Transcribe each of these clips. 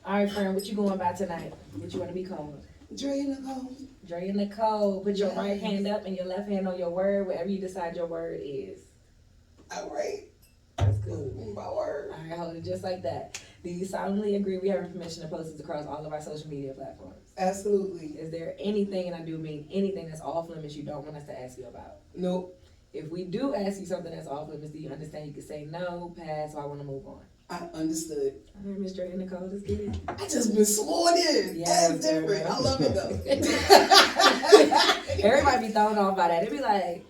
All right, friend, what you going by tonight? What you want to be called? Drea Nicole. Drea Nicole. Put your right hand up and your left hand on your word, wherever you decide your word is. All right. That's good. My word. All right, hold it just like that. Do you solemnly agree we have permission to post this across all of our social media platforms? Absolutely. Is there anything, and I do mean anything, that's off limits you don't want us to ask you about? Nope. If we do ask you something that's off limits, do you understand you can say no, pass, or I want to move on? I understood. All right, Miss Drea Nicole, let's get it. I just been sworn in. Yeah, That's different. I love it though. Everybody be thrown off by that. They be like,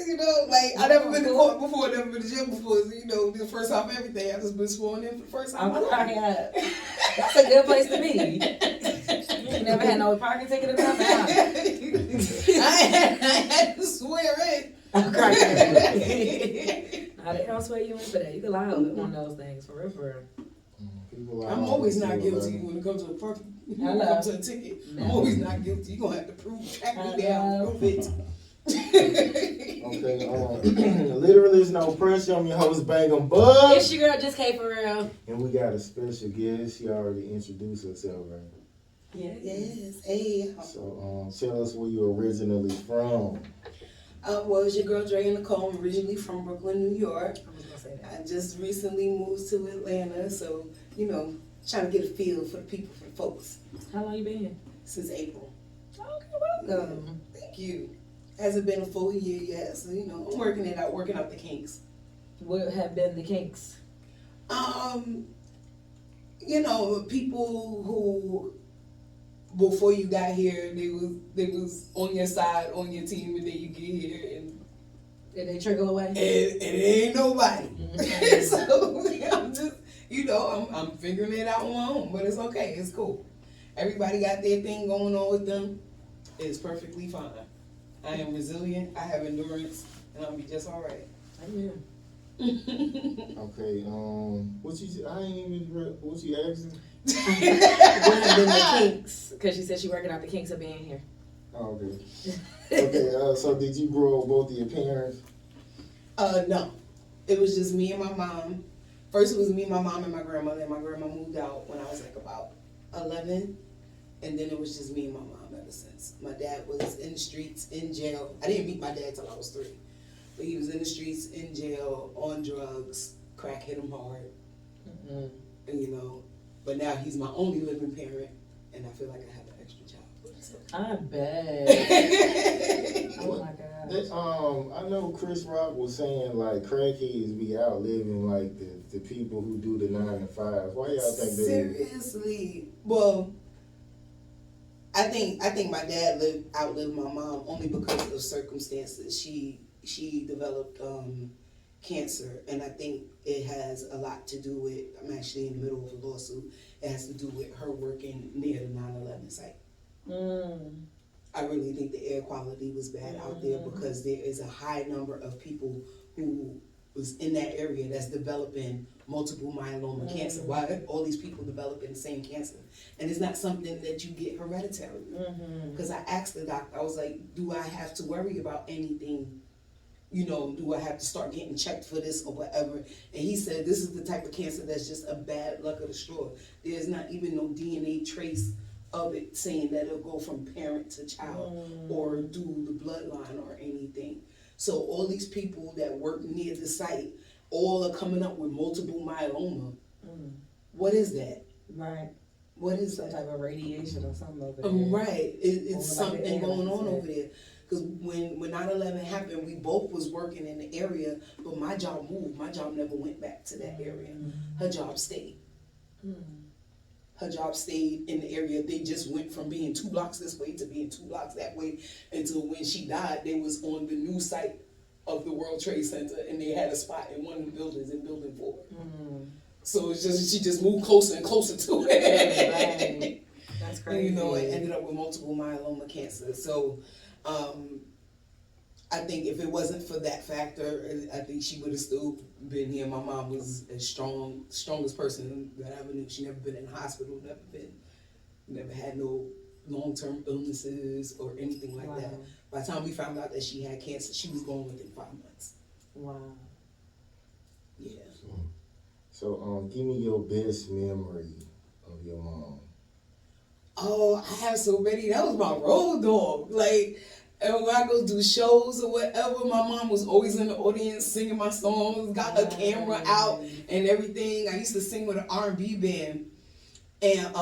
you know, like I never been to court before, never been to jail before. So, you know, the first time everything. I just been sworn in for the first time. I'm crying up. That's a good place to be. You ain't never had no parking ticket or nothing. I had to swear in. I'm crying. Nah, they don't swear you in for that. You can lie on one of those things, for real, for real. I'm always not guilty when it comes to a parking. When it comes to a ticket, I'm always not guilty. You're gonna have to track me down. Okay, literally there's no pressure. I'm your host, Bangem Bugg. It's your girl, Just K for real. And we got a special guest. She already introduced herself, right? Yes. Hey. So, tell us where you originally from. Well, it's your girl Drea Nicole. I'm originally from Brooklyn, New York. I was gonna say that. I just recently moved to Atlanta, so you know, trying to get a feel for the people, for the folks. How long you been here? Since April. Okay, welcome. Thank you. Hasn't been a full year yet, so you know, I'm working it out, working out the kinks. What have been the kinks? You know, people who before you got here, they was on your side, on your team, and then you get here and Did they trickle away? and it ain't nobody. Mm-hmm. So I'm just, you know, I'm figuring it out on my own, but it's okay, it's cool. Everybody got their thing going on with them. It's perfectly fine. I am resilient. I have endurance, and I'll be just all right. Amen. Okay, what you asking? What have been the kinks? Because she said she working out the kinks of being here. Oh, okay. Okay, so did you grow up both of your parents? No. It was just me and my mom. First it was me, my mom, and my grandmother, and my grandma moved out when I was like about 11. And then it was just me and my mom ever since. My dad was in the streets, in jail. I didn't meet my dad till I was 3. But he was in the streets, in jail, on drugs. Crack hit him hard. Mm-hmm. And you know, but now he's my only living parent. And I feel like I have an extra child. I bet. Oh my God. I know Chris Rock was saying like crackheads be outliving like the people who do the 9 to 5s. Why y'all think that is? Seriously. Well, I think my dad outlived my mom only because of circumstances. She developed cancer, and I think it has a lot to do with, I'm actually in the middle of a lawsuit, it has to do with her working near the 9/11 site. I really think the air quality was bad out there because there is a high number of people who was in that area that's developing multiple myeloma cancer. Why all these people developing the same cancer? And it's not something that you get hereditary. Because I asked the doctor, I was like, do I have to worry about anything? You know, do I have to start getting checked for this or whatever? And he said, this is the type of cancer that's just a bad luck of the straw. There's not even no DNA trace of it saying that it'll go from parent to child or do the bloodline or anything. So all these people that work near the site, all are coming up with multiple myeloma. What is that? Right. What is Some that? type of radiation or something over there. Right. It's something like going on over there. Because when 9/11 happened, we both was working in the area, but my job moved. My job never went back to that area. Her job stayed. Her job stayed in the area. They just went from being 2 blocks this way to being 2 blocks that way until when she died, they was on the new site of the World Trade Center, and they had a spot in one of the buildings in Building 4. So it's just she just moved closer and closer to it. Right. That's crazy. And, you know, it ended up with multiple myeloma cancer. So I think if it wasn't for that factor, I think she would have still been here. My mom was a strongest person that I ever knew. She never been in the hospital, never had no long-term illnesses or anything like that. By the time we found out that she had cancer, she was gone within 5 months. Wow. Yeah. So give me your best memory of your mom? Oh, I have so many. That was my road dog. Like, and when I go do shows or whatever, my mom was always in the audience singing my songs, got her camera out and everything. I used to sing with an R&B band, and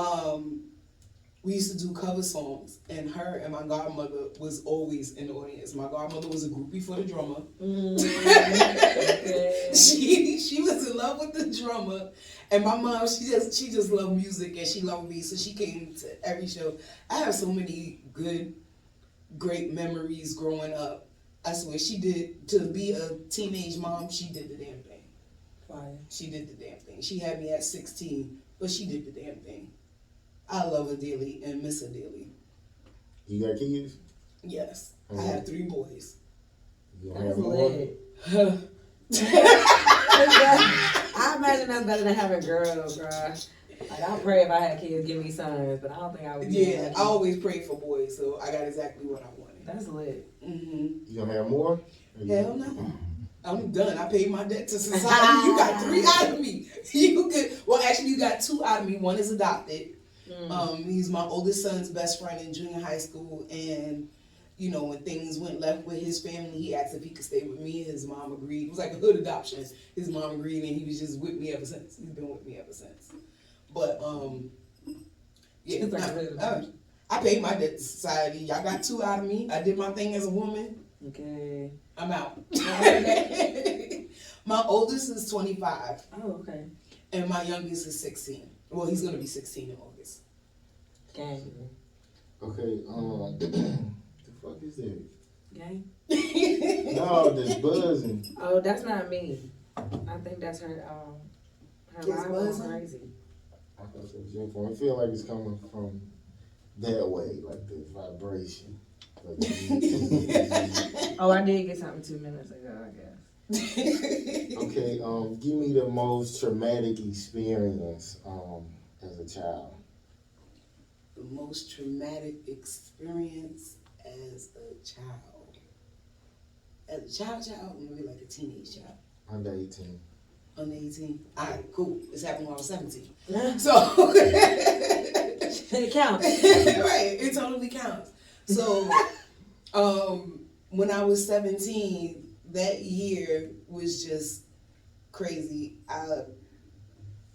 we used to do cover songs, and her and my godmother was always in the audience. My godmother was a groupie for the drummer. She was in love with the drummer, and my mom she just loved music and she loved me, so she came to every show. I have so many great memories growing up. I swear she did, to be a teenage mom, she did the damn thing. Fire. She did the damn thing. She had me at 16, but she did the damn thing. I love her dearly and miss her dearly. You got kids? Yes. I have 3 boys. You don't have more? I imagine that's better than having girls, bruh. Like, I pray if I had kids, give me sons, but I don't think I would. Yeah, I always prayed for boys, so I got exactly what I wanted. That's lit. Mm-hmm. You don't have more? Hell no. I'm done. I paid my debt to society. You got 3 out of me. You got 2 out of me. One is adopted. He's my oldest son's best friend in junior high school, and you know, when things went left with his family, he asked if he could stay with me. His mom agreed. It was like a hood adoption. His mom agreed, and he was just with me ever since. He's been with me ever since. But yeah, I paid my debt to society. Y'all got 2 out of me. I did my thing as a woman. Okay. I'm out. My oldest is 25. Oh, okay. And my youngest is 16. Well, he's gonna be 16 in August. Gang. Okay, the fuck is that? Gang? No, this buzzing. Oh, that's not me. I think that's her, her It's live buzzing? crazy. I thought it was your phone. I feel like it's coming from that way, like the vibration. Like, Oh, I did get something 2 minutes ago, I guess. okay, give me the most traumatic experience as a child. The most traumatic experience as a child. As a child, or maybe like a teenage child. Under 18. Under 18. Alright, cool. This happened when I was 17. So It counts. right, it totally counts. So when I was 17, that year was just crazy.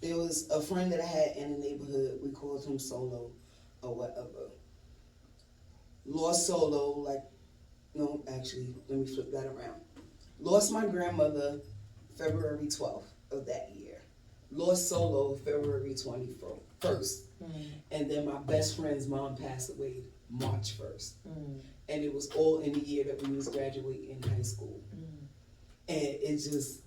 There was a friend that I had in the neighborhood. We called him Solo or whatever. Lost Solo, no, actually, let me flip that around. Lost my grandmother February 12th of that year. Lost Solo February 21st. And then my best friend's mom passed away March 1st. And it was all in the year that we was graduating high school. And it just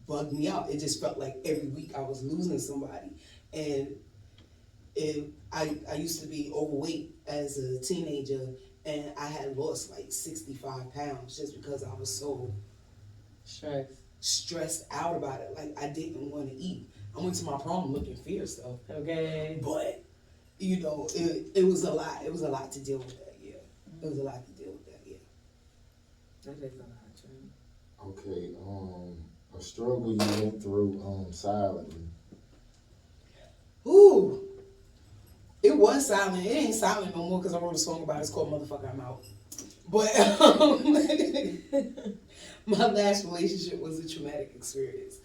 bugged me out. It just felt like every week I was losing somebody. And I used to be overweight as a teenager, and I had lost like 65 pounds just because I was so stressed out about it. Like, I didn't want to eat. I went to my prom looking fierce though. Okay. But, you know, it was a lot. It was a lot to deal with that year. It was a lot to deal with that year. That is a lot, true. Okay, a struggle you went through silently. Ooh. It was silent. It ain't silent no more because I wrote a song about it. It's called Motherfucker, I'm Out. But my last relationship was a traumatic experience.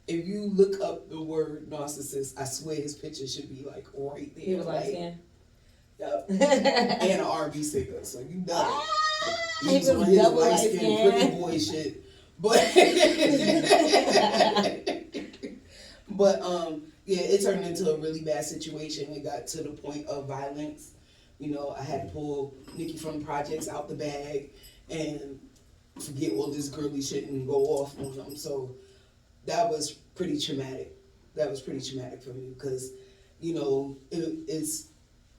If you look up the word narcissist, I swear his picture should be like right there. He was like, yep. And an R&B singer, so you know. He was on his double light light skin, skin. pretty boy shit. But yeah, it turned into a really bad situation. It got to the point of violence. You know, I had to pull Nikki from the projects out the bag and forget all this girly shit and go off on them. So that was pretty traumatic. That was pretty traumatic for me because, you know, it's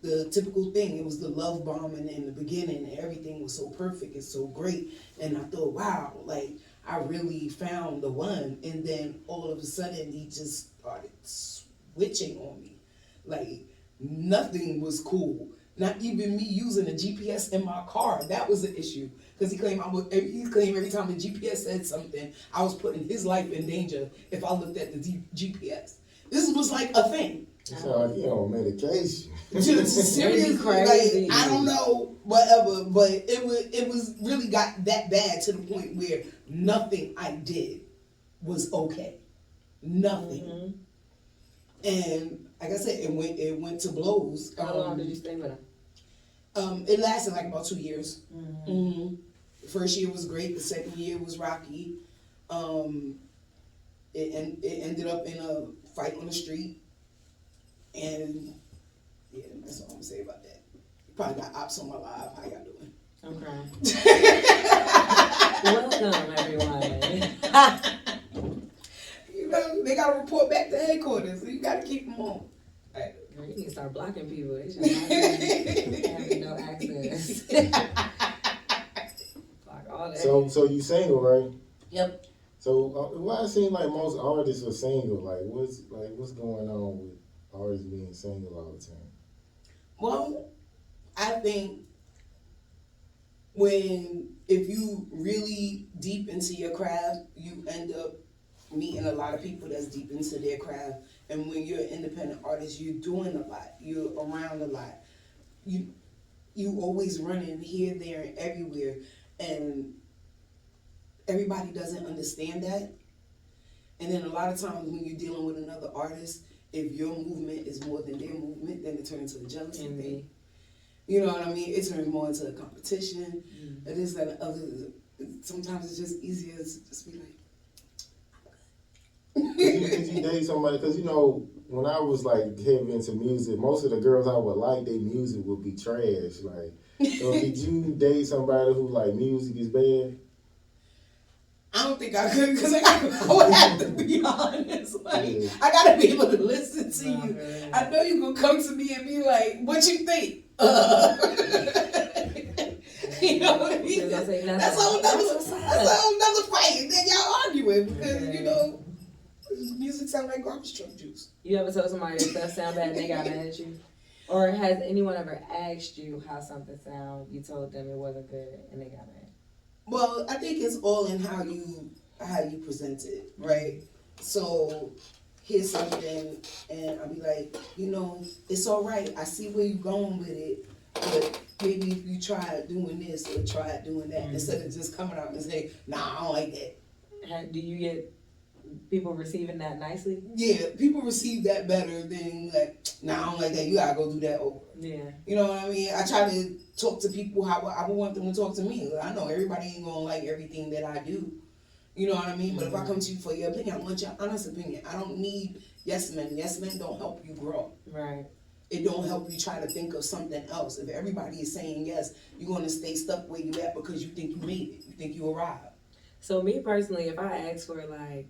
the typical thing. It was the love bombing in the beginning and everything was so perfect and so great. And I thought, wow, like, I really found the one. And then all of a sudden he just started switching on me. Like, nothing was cool. Not even me using a GPS in my car. That was the issue. Because he claimed every time the GPS said something, I was putting his life in danger if I looked at the GPS. This was like a thing. It sound like you on medication. Just seriously, crazy. like, I don't know, whatever, but it was really got that bad to the point where nothing I did was okay. Nothing. And like I said, it went to blows. How long did you stay with him? It lasted like about 2 years. The first year was great. The second year was rocky. It ended up in a fight on the street. And yeah, that's all I'm gonna say about that. Probably got ops on my live. How y'all doing? Okay. Welcome, everyone. You know, they gotta report back to headquarters, so you gotta keep them on. Right. Girl, you need to start blocking people. They should not have no access. Block all that. So you single, right? Yep. So why it seems like most artists are single? What's going on with artists being single all the time? Well, I think if you really deep into your craft, you end up meeting a lot of people that's deep into their craft. And when you're an independent artist, you're doing a lot. You're around a lot. You always running here, there, and everywhere. And everybody doesn't understand that. And then a lot of times when you're dealing with another artist, if your movement is more than their movement, then it turns into a jealousy thing. You know what I mean? It turns more into a competition. It is that other. Sometimes it's just easier to just be like, Could you date somebody? Because, you know, when I was, like, heavy into music, most of the girls I would like, their music would be trash. Like, so did you date somebody who, like, music is bad? I don't think I could, because I would have to be honest. Like, I got to be able to listen to you. I know you're going to come to me and be like, what you think? You know what I mean? That's a whole nother fight. And then y'all arguing because, you know, music sound like garbage truck juice. You ever told somebody that stuff sound bad and they got mad at you? Or has anyone ever asked you how something sound, you told them it wasn't good and they got mad? Well, I think it's all in how you present it, right? So here's something and I'll be like, you know, it's all right. I see where you're going with it, but maybe if you try doing this or try doing that instead of just coming out and say, nah, I don't like that. Do you get people receiving that nicely? Yeah, people receive that better than like, nah, I don't like that. You gotta go do that over. Yeah. You know what I mean? I try to talk to people how I would want them to talk to me. I know everybody ain't gonna like everything that I do. You know what I mean? But if I come to you for your opinion, I want your honest opinion. I don't need yes men. Yes men don't help you grow. Right. It don't help you try to think of something else. If everybody is saying yes, you're gonna stay stuck where you at because you think you made it. You think you arrived. So me personally, if I ask for like,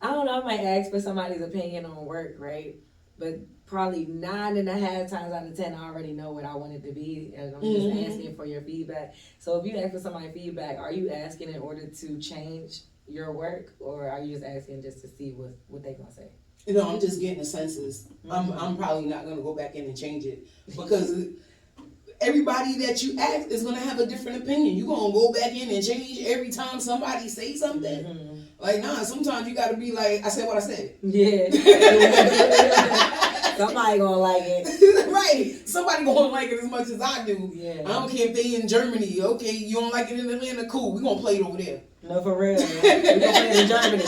I don't know, I might ask for somebody's opinion on work, right? But probably 9.5 times out of 10, I already know what I want it to be, and I'm just asking for your feedback. So if you ask for somebody's feedback, are you asking in order to change your work, or are you just asking just to see what they gonna say? You know, I'm just getting the senses. I'm probably not gonna go back in and change it because everybody that you ask is gonna have a different opinion. You gonna go back in and change every time somebody say something? Like, nah, sometimes you gotta be like, I said what I said. Yeah. Somebody gonna like it. Right. Somebody gonna like it as much as I do. Yeah. I don't care if they in Germany. Okay, you don't like it in Atlanta, cool. We gonna play it over there. No, for real. We gonna play it in Germany.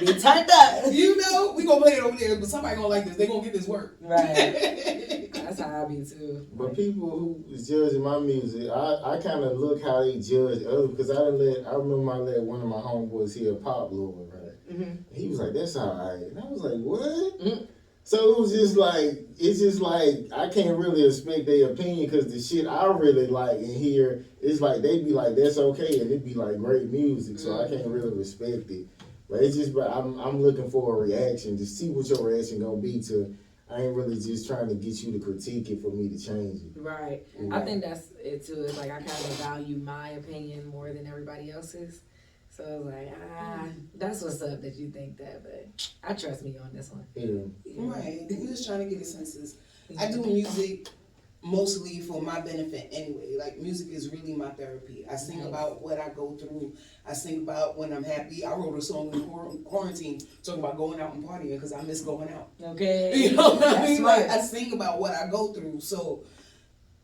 Be turned up. You know, we gonna play it over there, but somebody gonna like this. They gonna get this work. Right. That's how I be too. But people who is judging my music, I kind of look how they judge others because I remember I let one of my homeboys hear Pop Lord, right? He was like, "That's all right," and I was like, "What?" So it was just like, it's just like I can't really expect their opinion because the shit I really like and hear, it's like they be like, "That's okay," and it be like great music, so I can't really respect it. But it's just, but I'm looking for a reaction to see what your reaction gonna be to. I ain't really just trying to get you to critique it for me to change it. Right. You know? I think that's it too. It's like I kind of value my opinion more than everybody else's. So it's like, that's what's up that you think that, but I trust me on this one. Yeah. Right. I'm just trying to get a senses. I do music mostly for my benefit anyway. Like, music is really my therapy. I sing about what I go through. I sing about when I'm happy. I wrote a song in quarantine talking about going out and partying because I miss going out. Okay. You know what I mean? Smart. Like, I sing about what I go through. So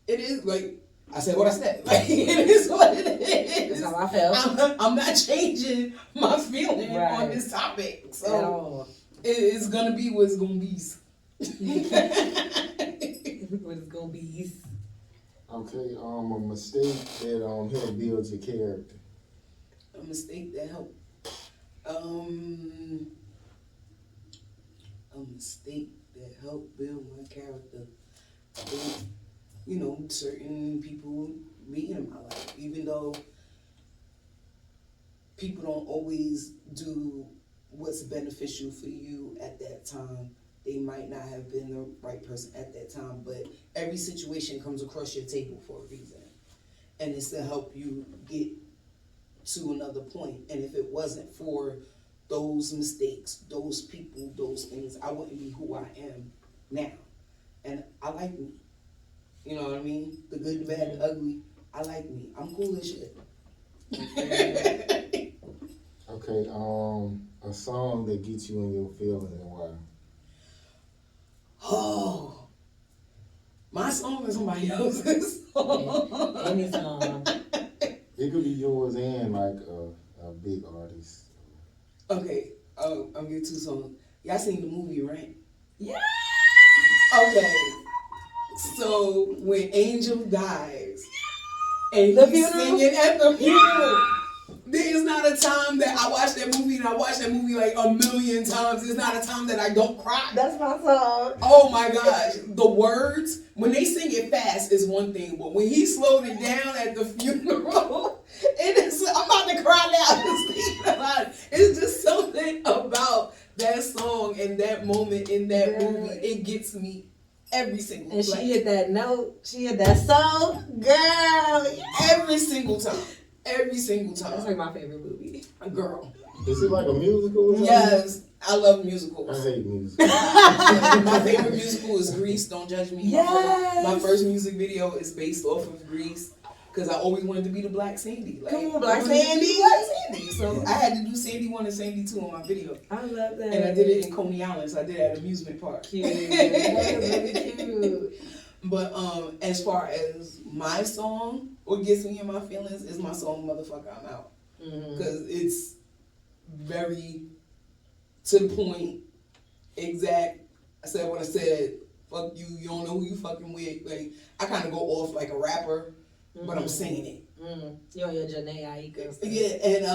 it is like, I said what I said. Like, it is what it is. That's how I felt. I'm not changing my feeling on this topic. So at all. it's gonna be what it's gonna be. What it's gonna be. Okay, a mistake that helped build your character. A mistake that helped. A mistake that helped build my character. I think, you know, certain people being in my life, even though people don't always do what's beneficial for you at that time. They might not have been the right person at that time, but every situation comes across your table for a reason. And it's to help you get to another point. And if it wasn't for those mistakes, those people, those things, I wouldn't be who I am now. And I like me. You know what I mean? The good, the bad, the ugly. I like me. I'm cool as shit. Okay, a song that gets you in your feelings and why. Oh, my song is somebody else's song. Any song. It could be yours and like a big artist. Okay, I'm gonna get two songs. Y'all seen the movie, right? Yeah. Okay. So when Angel dies and The he's funeral? singing at the funeral, there is not a time that I watch that movie, and I watch that movie like a million times. There's not a time that I don't cry. That's my song. Oh my gosh. The words, when they sing it fast is one thing, but when he slowed it down at the funeral, it is, I'm about to cry now just thinking about it. It's just something about that song and that moment in that movie. It gets me every single And time. she hit that note. She hit that soul. Girl. Every single time. Every single That's time. like my favorite movie. Girl. Is it like a musical or something? Yes. I love I musicals. hate music. My favorite musical is Grease. Don't judge me. Yes. My first music video is based off of Grease because I always wanted to be the Black Sandy. Like, Come on, Black I wanted to be Sandy. Black Sandy. So I had to do Sandy 1 and Sandy 2 on my video. I love that. And I did it in Coney Island. So I did it at an amusement park. Cute. That was really cute. But as far as my song, what gets me in my feelings is my song "Motherfucker I'm Out" because it's very to the point, exact. I said what I said. Fuck you. You don't know who you fucking with. Like, I kind of go off like a rapper, but I'm saying it. You on your Janae Aiko stuff. Yeah, and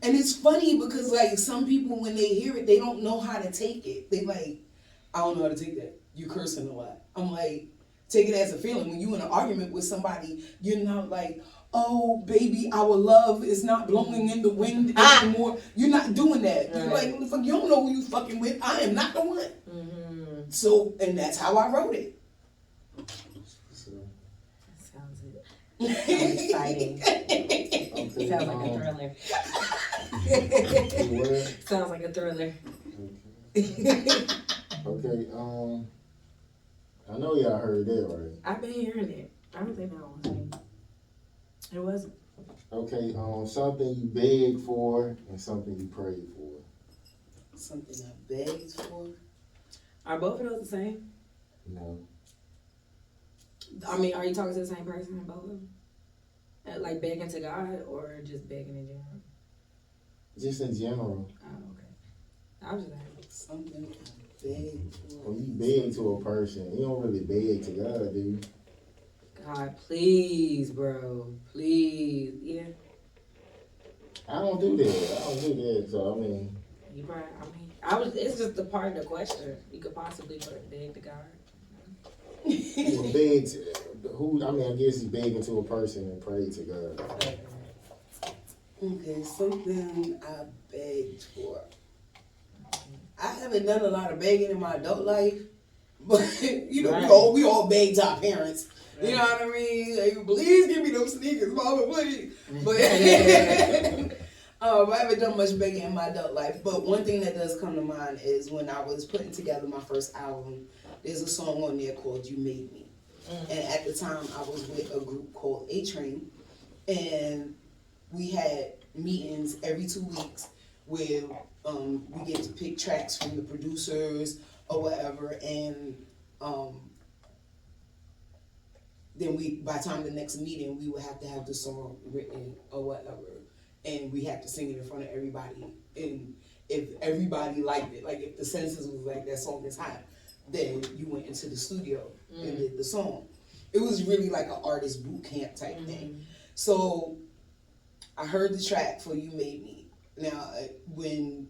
and it's funny because like some people when they hear it, they don't know how to take it. They like, I don't know how to take that. You cursing a lot. I'm like, take it as a feeling. When you in an argument with somebody, you're not like, oh baby, our love is not blowing in the wind anymore. You're not doing that. You're like, what the fuck? You don't know who you fucking with. I am not the one. So, and that's how I wrote it. Sounds exciting. Okay, Sounds like a thriller. Sounds like a thriller. Okay, I know y'all heard that, right? I've been hearing it. I don't think that was me. It wasn't. Okay, something you begged for and something you prayed for. Something I begged for. Are both of those the same? No. I mean, are you talking to the same person in both of them? Like begging to God or just begging in general? Just in general. Oh, okay. I was just asking. Something I begged for. When you beg to a person, you don't really beg to God, do you? God, please, bro. Please. Yeah. I don't do that. So, I mean. You probably, it's just a part of the question. You could possibly beg to God. You beg to, I guess you begging to a person and pray to God. Okay, something I begged for. I haven't done a lot of begging in my adult life, but you know, Right. we all beg to our parents. Right. You know what I mean? Like, please give me those sneakers, mama, please. But I haven't done much begging in my adult life. But one thing that does come to mind is when I was putting together my first album, there's a song on there called "You Made Me," And at the time, I was with a group called A-Train, and we had meetings every 2 weeks where we get to pick tracks from the producers or whatever, and then by the time the next meeting, we would have to have the song written or whatever, and we had to sing it in front of everybody. And if everybody liked it, like if the census was like, that song is hot, then you went into the studio and did the song. It was really like an artist boot camp type thing. So I heard the track for You Made Me. Now, when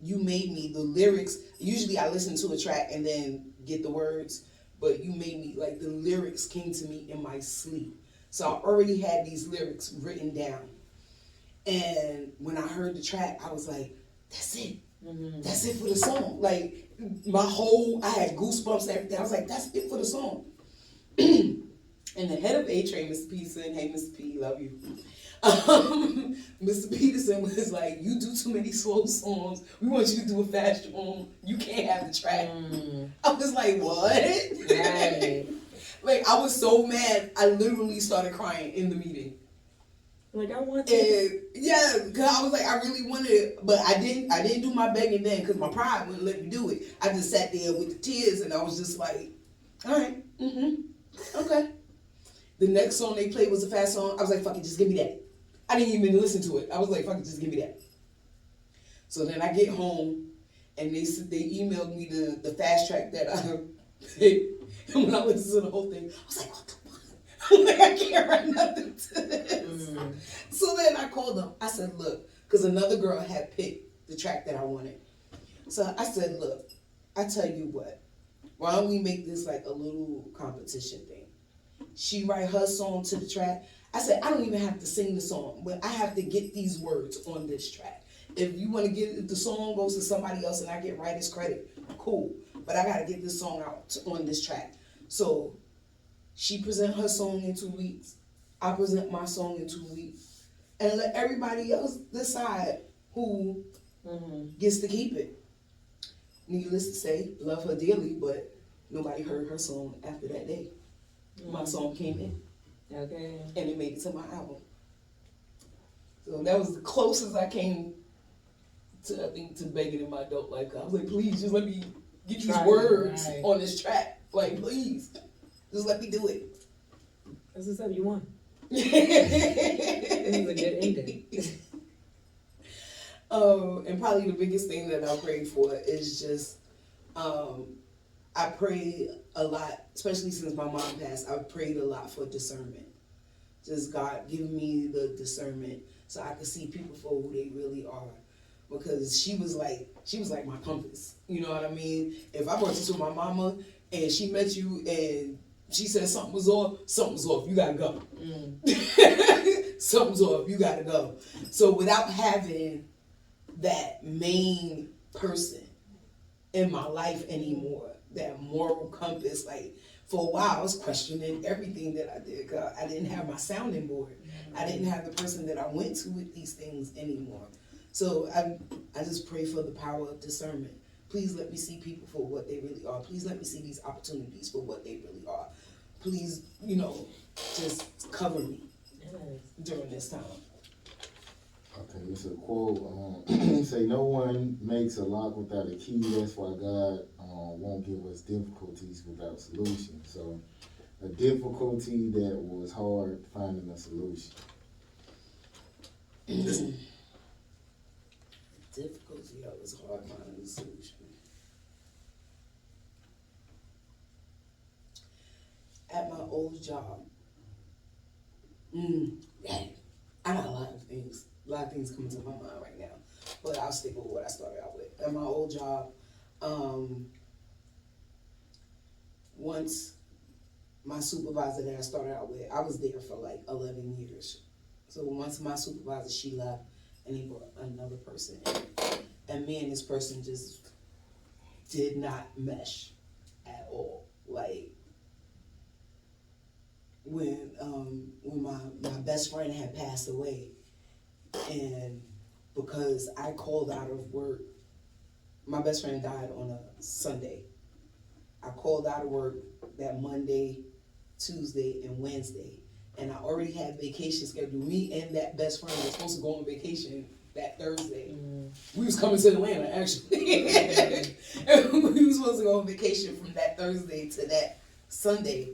You Made Me, the lyrics, usually I listen to a track and then get the words, but You Made Me, like the lyrics came to me in my sleep. So I already had these lyrics written down. And when I heard the track, I was like, that's it. That's it for the song. Like, I had goosebumps and everything. I was like, that's it for the song. And the head of A-Train, Mr. Peterson, hey, Mr. P, love you. Mr. Peterson was like, you do too many slow songs. We want you to do a fast one. You can't have the track. I was like, what? Right. Like, I was so mad, I literally started crying in the meeting. Like, I want this. And yeah, because I was like, I really wanted it, but I didn't do my begging then because my pride wouldn't let me do it. I just sat there with the tears and I was just like, all right, okay. The next song they played was a fast song. I was like, fuck it, just give me that. I didn't even listen to it. I was like, fuck it, just give me that. So then I get home and they emailed me the fast track that I played. And when I listened to the whole thing, I was like, what the fuck? I'm like, I can't write nothing to this. So then I called them. I said, look, because another girl had picked the track that I wanted. So I said, look, I tell you what, why don't we make this like a little competition thing? She write her song to the track. I said, I don't even have to sing the song, but I have to get these words on this track. If you want to if the song goes to somebody else and I get writer's credit, cool. But I got to get this song out on this track. So she present her song in 2 weeks. I present my song in 2 weeks. And let everybody else decide who gets to keep it. Needless to say, love her dearly, but nobody heard her song after that day. My song came in. Okay. And it made it to my album. So that was the closest I came to, I think, to begging in my adult life. I was like, please, just let me get these words on this track. Like, please, just let me do it. That's what's up, you won. This is a good ending. And probably the biggest thing that I prayed for is just, I prayed a lot, especially since my mom passed, I prayed a lot for discernment. Just God give me the discernment so I could see people for who they really are. Because she was like my compass. You know what I mean? If I brought you to my mama and she met you and she said something was off, you gotta go. Something's off, you gotta go. So without having that main person in my life anymore, that moral compass, like for a while I was questioning everything that I did. Cause I didn't have my sounding board. I didn't have the person that I went to with these things anymore. So I just pray for the power of discernment. Please let me see people for what they really are. Please let me see these opportunities for what they really are. Please, just cover me during this time. Okay, it's a quote. Say, no one makes a lock without a key. That's why God won't give us difficulties without solutions. So, a difficulty that was hard finding a solution. Difficulty that was hard finding a solution. At my old job, I got a lot of things coming to my mind right now, but I'll stick with what I started out with. At my old job, once my supervisor that I started out with, I was there for like 11 years. So once my supervisor, she left, and he brought another person in. And me and this person just did not mesh at all. Like, when my best friend had passed away, and because I called out of work, my best friend died on a Sunday. I called out of work that Monday, Tuesday, and Wednesday. And I already had vacation scheduled. Me and that best friend were supposed to go on vacation that Thursday. We was coming to Atlanta, actually. And we was supposed to go on vacation from that Thursday to that Sunday.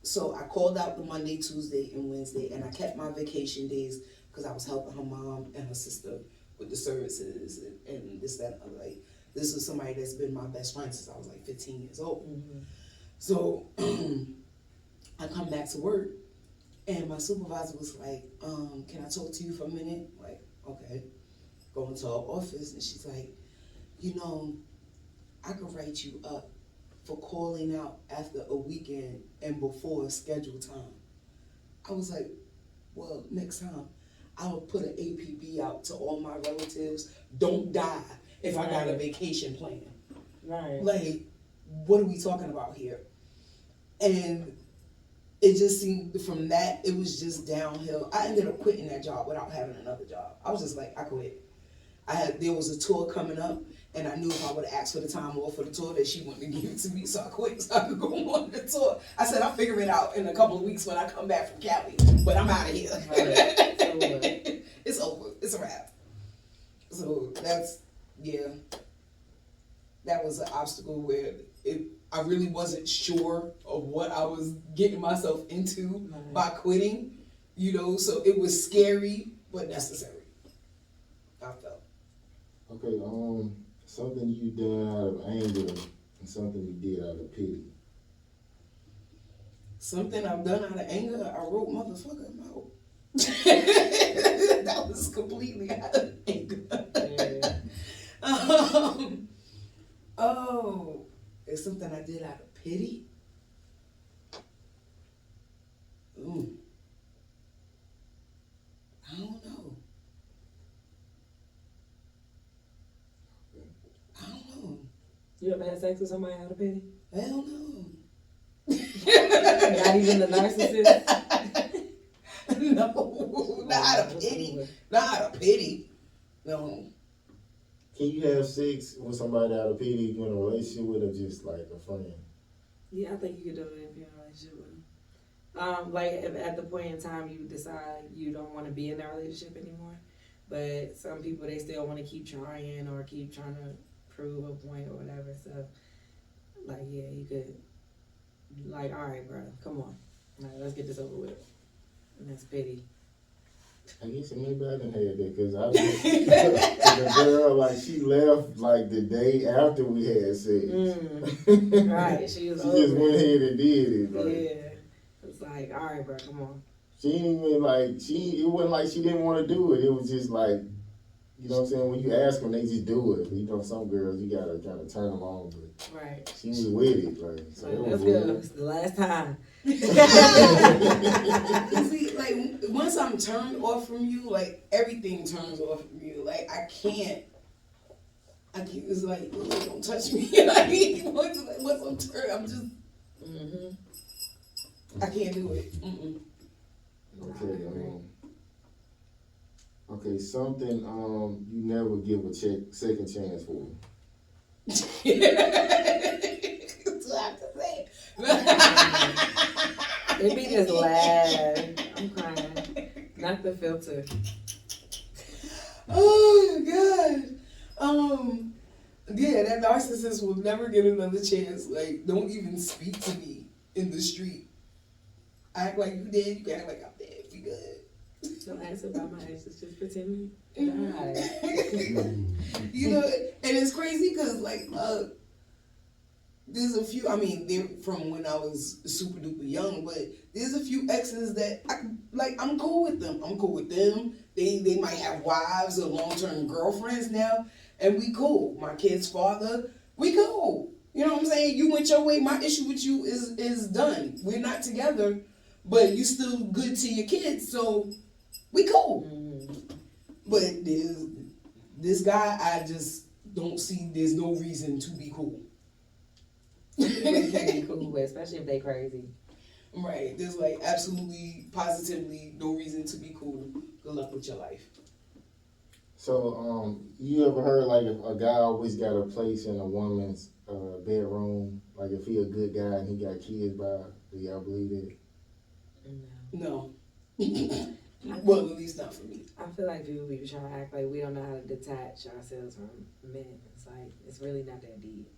So I called out the Monday, Tuesday, and Wednesday, and I kept my vacation days because I was helping her mom and her sister with the services and this, that, and other. Like, this is somebody that's been my best friend since I was like 15 years old. So I come back to work, and my supervisor was like, can I talk to you for a minute? Like, okay. Go into her office, and she's like, you know, I could write you up for calling out after a weekend and before scheduled time. I was like, well, next time I'll put an APB out to all my relatives. Don't die if I got a vacation plan. Right. Like, what are we talking about here? And it just seemed from that, it was just downhill. I ended up quitting that job without having another job. I was just like, I quit. There was a tour coming up, and I knew if I would have asked for the time off for the tour that she wouldn't give it to me, so I quit so I could go on the tour. I said, I'll figure it out in a couple of weeks when I come back from Cali, but I'm out of here. Right. It's over. It's a wrap. So that's, yeah, that was an obstacle where I really wasn't sure of what I was getting myself into by quitting, you know, so it was scary, but necessary, I felt. Okay, something you done out of anger and something you did out of pity. Something I've done out of anger, I wrote motherfucker out. That was completely out of anger. Oh, it's something I did out of pity. I don't know. You ever had sex with somebody out of pity? Hell no. Not even the narcissist? No, not out of pity. Not out of pity. No. Can you have sex with somebody out of pity if you're in a relationship with or just like a friend? Yeah, I think you could do it if you're in a relationship with them. Like if at the point in time you decide you don't want to be in that relationship anymore, but some people they still want to keep trying or keep trying to prove a point or whatever. So, like, yeah, you could, like, all right, bro, come on, like, let's get this over with. And that's pity. I guess maybe I didn't have that because I was the girl, like, she left like the day after we had sex. Right, she was She over just it. went ahead and did it. Like. Yeah, it's like, all right, bro, come on. She didn't even like, it wasn't like she didn't want to do it. It was just like, you know what I'm saying? When you ask them, they just do it. You know, some girls, you gotta kind of turn them on, but Right. she was with it. Like, so it Let's was go. weird. It's the last time. See, like, once I'm turned off from you, like, everything turns off from you. Like, I can't, it's like, don't touch me. Like, once I'm turned, I'm just, I can't do it. Okay, something you never give a second chance for. That's what I have to say. It be this laugh. I'm crying. Not the filter. Oh God. Yeah, that narcissist will never get another chance. Like, don't even speak to me in the street. I act like you dead, you act like I'm dead. We good. Don't ask about my exes, just pretend you You know, and it's crazy because, like, there's a few, I mean, they're from when I was super duper young, but there's a few exes that, I'm cool with them. I'm cool with them. They might have wives or long-term girlfriends now, and we cool. My kid's father, we cool. You know what I'm saying? You went your way, my issue with you is done. We're not together, but you still good to your kids, so we cool. But this guy, I just don't see, there's no reason to be cool. can be cool with, especially if they crazy. Right. There's like absolutely, positively no reason to be cool. Good luck with your life. So, you ever heard like a guy always got a place in a woman's bedroom? Like if he a good guy and he got kids by, do y'all believe that? No. Well, at least not for me. I feel like people be trying to act like we don't know how to detach ourselves from men. It's like, it's really not that deep.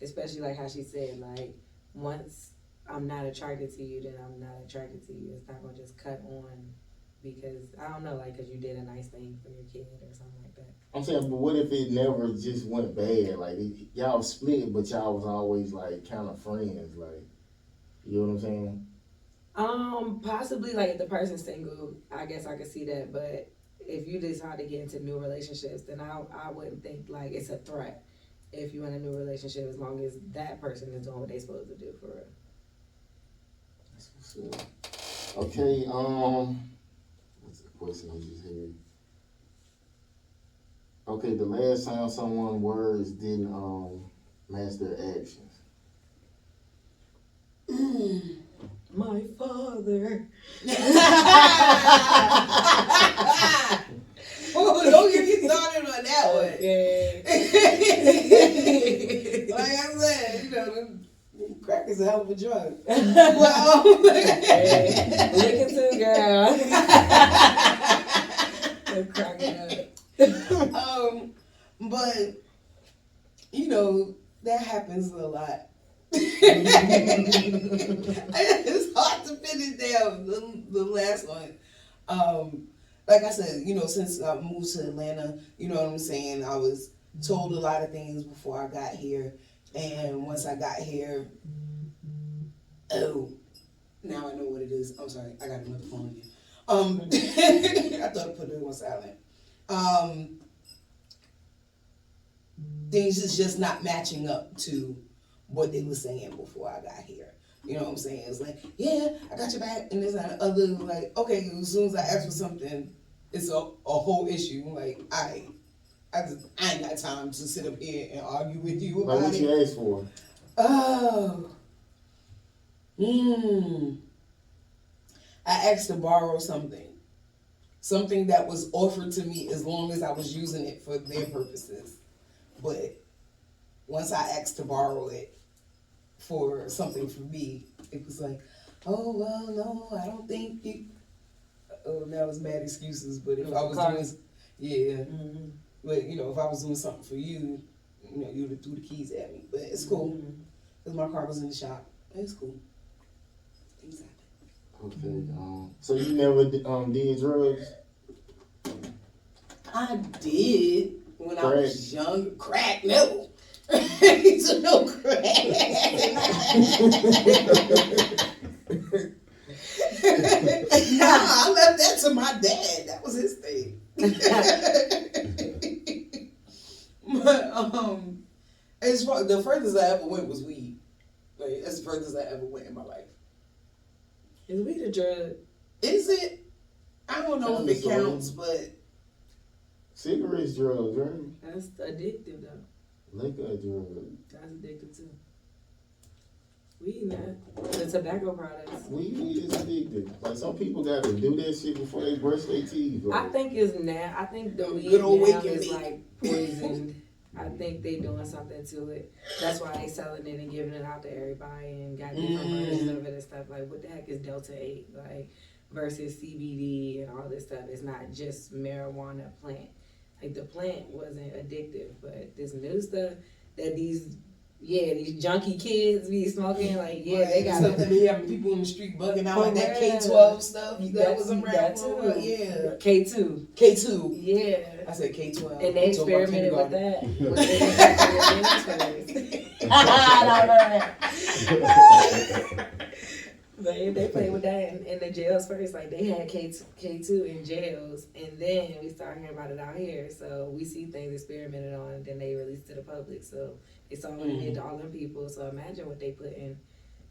Especially like how she said, like, once I'm not attracted to you, then I'm not attracted to you. It's not going to just cut on because, I don't know, like, because you did a nice thing for your kid or something like that. I'm saying, but what if it never just went bad? Like, y'all split, but y'all was always, like, kind of friends. Like, you know what I'm saying? Possibly, like, if the person's single, I guess I could see that. But if you decide to get into new relationships, then I wouldn't think, like, it's a threat if you're in a new relationship as long as that person is doing what they're supposed to do, for real. That's what's up. Okay, what's the question I just had? Okay, the last time someone's words didn't match their actions. My father. Oh, don't get me started on that one. Okay. Like I said, you know, crack is a hell of a drug. Well, look at you, girl. I'm cracking up. But you know that happens a lot. It's hard to pin it down. The last one. Like I said, you know, since I moved to Atlanta, you know what I'm saying, I was told a lot of things before I got here. And once I got here, oh, now I know what it is. I'm sorry, I got another phone here. I thought I put it on silent. Things is just not matching up to what they were saying before I got here. You know what I'm saying? It's like, yeah, I got your back, and this and the other. Like, okay, as soon as I ask for something, it's a whole issue. Like, I ain't got time to sit up here and argue with you about Like what you asked for? Oh, I asked to borrow something that was offered to me as long as I was using it for their purposes. But once I asked to borrow it for something for me, it was like, oh, well, no, I don't think you. Oh, that was mad excuses. But if I was doing, yeah. Mm-hmm. But, you know, if I was doing something for you, you know, you would have threw the keys at me. But it's cool. Because my car was in the shop. It's cool. Things happen. Okay. So you never did drugs? I did when I was younger. Crack, no. So no crack. Nah, I left that to my dad. That was his thing. But as far the furthest I ever went was weed. Like that's the furthest I ever went in my life. Is weed a drug? Is it? I don't know if it counts, but cigarettes drugs, right? That's addictive though. Liquor a drug. That's addictive too. Weed not. The tobacco products. Weed is addictive. Like some people gotta do that shit before they brush their teeth. Like. I think it's now. I think the weed good old now waking is meat. like poisoned. I think they doing something to it. That's why they selling it and giving it out to everybody and got different versions of it and stuff. Like, what the heck is Delta 8? Like, versus CBD and all this stuff. It's not just marijuana plant. Like, the plant wasn't addictive, but this new stuff that these junkie kids be smoking, like, they got stuff that be having people in the street bugging out, like that K-12 stuff. That was around for a while. Yeah. K2. Yeah. I said K-12. And they experimented with that. They played with that in the jails first. Like they had K2 in jails, and then we started hearing about it out here. So we see things experimented on, and then they released to the public. So it's all what it did to all them people. So imagine what they put in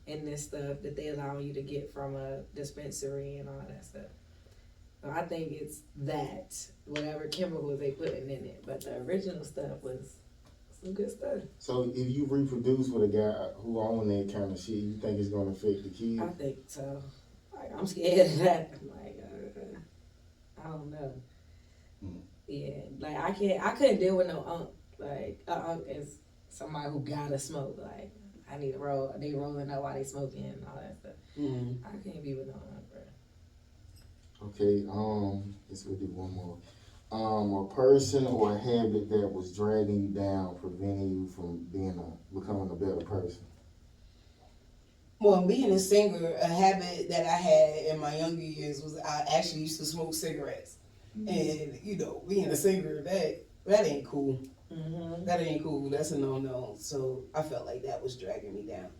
this stuff that they allow you to get from a dispensary and all that stuff. So I think it's that whatever chemicals they putting in it, but the original stuff was some good stuff. So if you reproduce with a guy who own that kind of shit, you think it's gonna affect the kids? I think so. Like I'm scared of that. I'm like, I don't know. Yeah, like I couldn't deal with no unk. Like unk is somebody who gotta smoke. Like, I need to roll. They rolling up while they smoking and all that stuff. Mm-hmm. I can't be with no one, bro. Okay, let's go do one more. A person or a habit that was dragging you down, preventing you from becoming a better person. Well, being a singer, a habit that I had in my younger years was I actually used to smoke cigarettes. And, being a singer, that ain't cool. Mm-hmm. That ain't cool. That's a no-no. So I felt like that was dragging me down.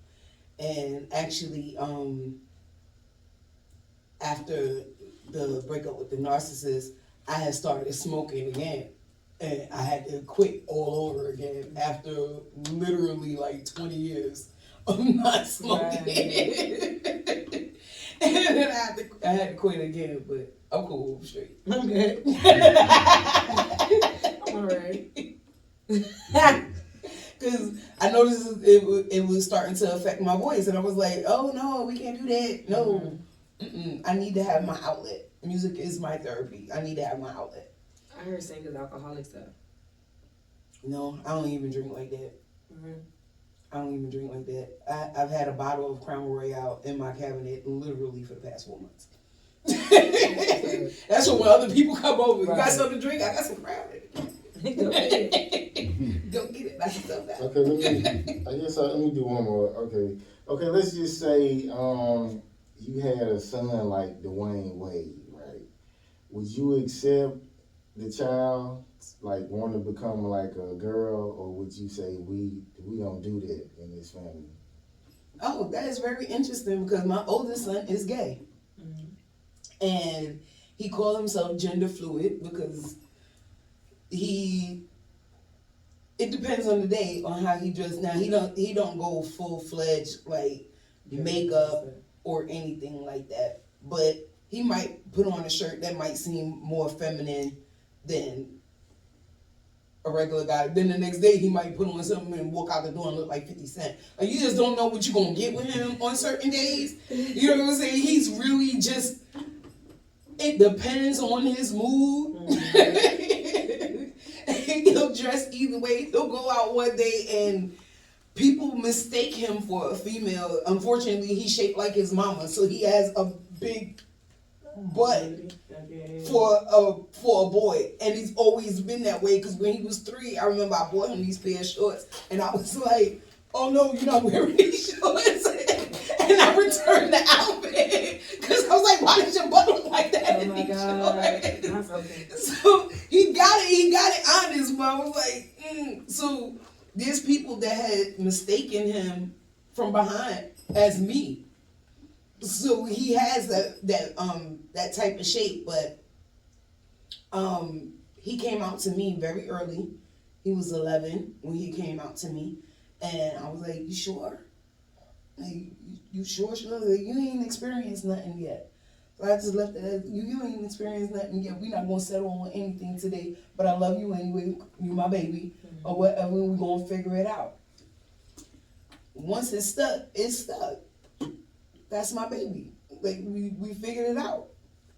And actually, after the breakup with the narcissist, I had started smoking again. And I had to quit all over again after literally like 20 years of not smoking. Right. And then I had to quit again, but I'm cool, I'm straight. I'm good. I'm alright. Because I noticed it was starting to affect my voice, and I was like, oh no, we can't do that. No. Mm-hmm. I need to have my outlet. Music is my therapy. I need to have my outlet. I heard singers alcoholics though. No, I don't even drink like that. Mm-hmm. I don't even drink like that. I've had a bottle of Crown Royale in my cabinet literally for the past 4 months. That's when other people come over. Right. You got something to drink? I got some Crown. Go get it. Go get it. Knock yourself out. Okay, let me do one more. Okay, let's just say you had a son like Dwayne Wade, right? Would you accept the child like want to become like a girl, or would you say we don't do that in this family? Oh, that is very interesting because my oldest son is gay. Mm-hmm. And he called himself gender fluid because it depends on the day on how he dressed. Now he don't go full-fledged like makeup or anything like that, but he might put on a shirt that might seem more feminine than a regular guy. Then the next day he might put on something and walk out the door and look like 50 Cent. Like, you just don't know what you're gonna get with him on certain days. You know what I'm saying? He's really just, it depends on his mood. He'll dress either way. He'll go out one day and people mistake him for a female. Unfortunately, he's shaped like his mama, so he has a big butt for a boy, and he's always been that way. Because when he was 3, I remember I bought him these pair of shorts, and I was like, "Oh no, you're not wearing these shorts." And I returned the outfit because I was like, "Why does your butt look like that?" Oh my god, that's okay. So he got it honest, but I was like, So there's people that had mistaken him from behind as me. So he has that type of shape, but he came out to me very early. He was 11 when he came out to me, and I was like, "You sure? Like, you sure? Like, you ain't experienced nothing yet." So I just left it as, you ain't experienced nothing yet. We're not gonna settle on anything today, but I love you anyway. You my baby, or whatever. We're gonna figure it out. Once it's stuck, it's stuck. That's my baby. Like, we figured it out.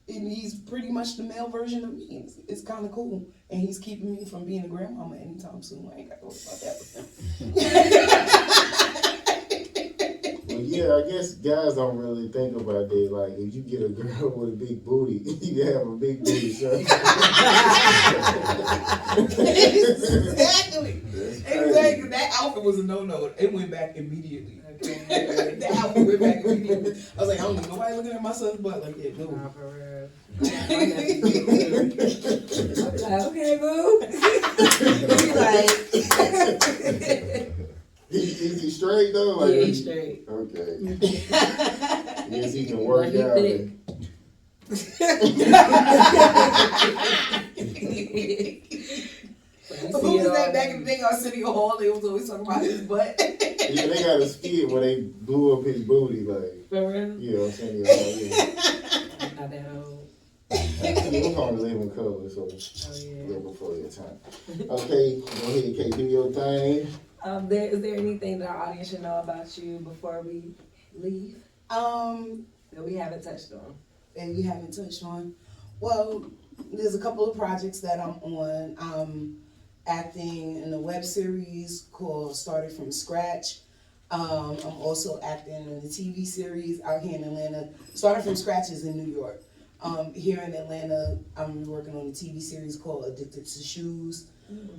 And he's pretty much the male version of me. It's kind of cool. And he's keeping me from being a grandmama anytime soon. I ain't got to worry about that with him. Well, yeah, I guess guys don't really think about that. Like, if you get a girl with a big booty, you have a big booty, son. Exactly. That outfit was a no-no. It went back immediately. That outfit went back immediately. I was like, I don't need nobody looking at my son's butt like that. No. Nah, for real. Like, okay, boo. Is he straight though? Like, yeah, he's straight. Okay. Yes, he can work out. Who was that back in the day on City Hall? They was always talking about his butt. Yeah, they got a skit where they blew up his booty, like. For real? Yeah, on City Hall. Yeah. Not that old. We're gonna live in color, so live before your time. Okay, go ahead, Kate, do your thing. Is there anything that our audience should know about you before we leave? That we haven't touched on. Well, there's a couple of projects that I'm on. acting in a web series called Started From Scratch. I'm also acting in a TV series out here in Atlanta. Started From Scratch is in New York. Here in Atlanta, I'm working on a TV series called Addicted to Shoes.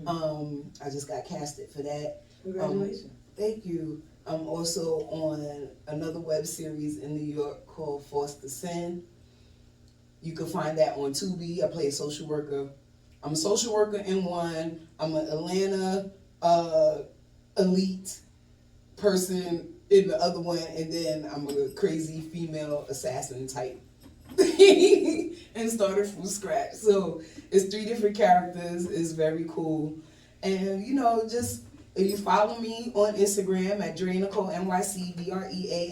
I just got casted for that. Congratulations. Thank you. I'm also on another web series in New York called Forced to Sin. You can find that on Tubi. I play a social worker. I'm a social worker in one. I'm an Atlanta elite person in the other one, and then I'm a crazy female assassin type. And started from scratch. So it's 3 different characters. It's very cool. And just if you follow me on Instagram at Drea Nicole NYC, DreaNicole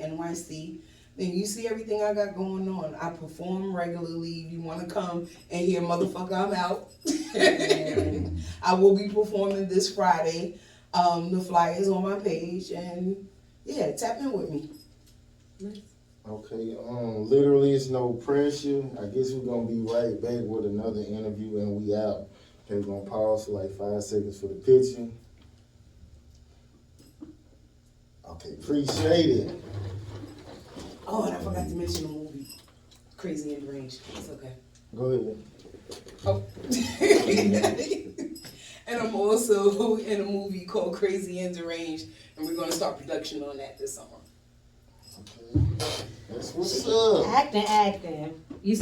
NYC, then you see everything I got going on. I perform regularly. You want to come and hear motherfucker, I'm out. I will be performing this Friday. The flyer is on my page, and yeah, tap in with me. Nice. Okay, literally it's no pressure. I guess we're gonna be right back with another interview and we out. Okay, we're gonna pause for like 5 seconds for the picture. Okay, appreciate it. Oh, and I forgot to mention the movie Crazy and Deranged. It's okay. Go ahead. Oh. And I'm also in a movie called Crazy and Deranged, and we're gonna start production on that this summer. Okay, that's what's up. Acting. You.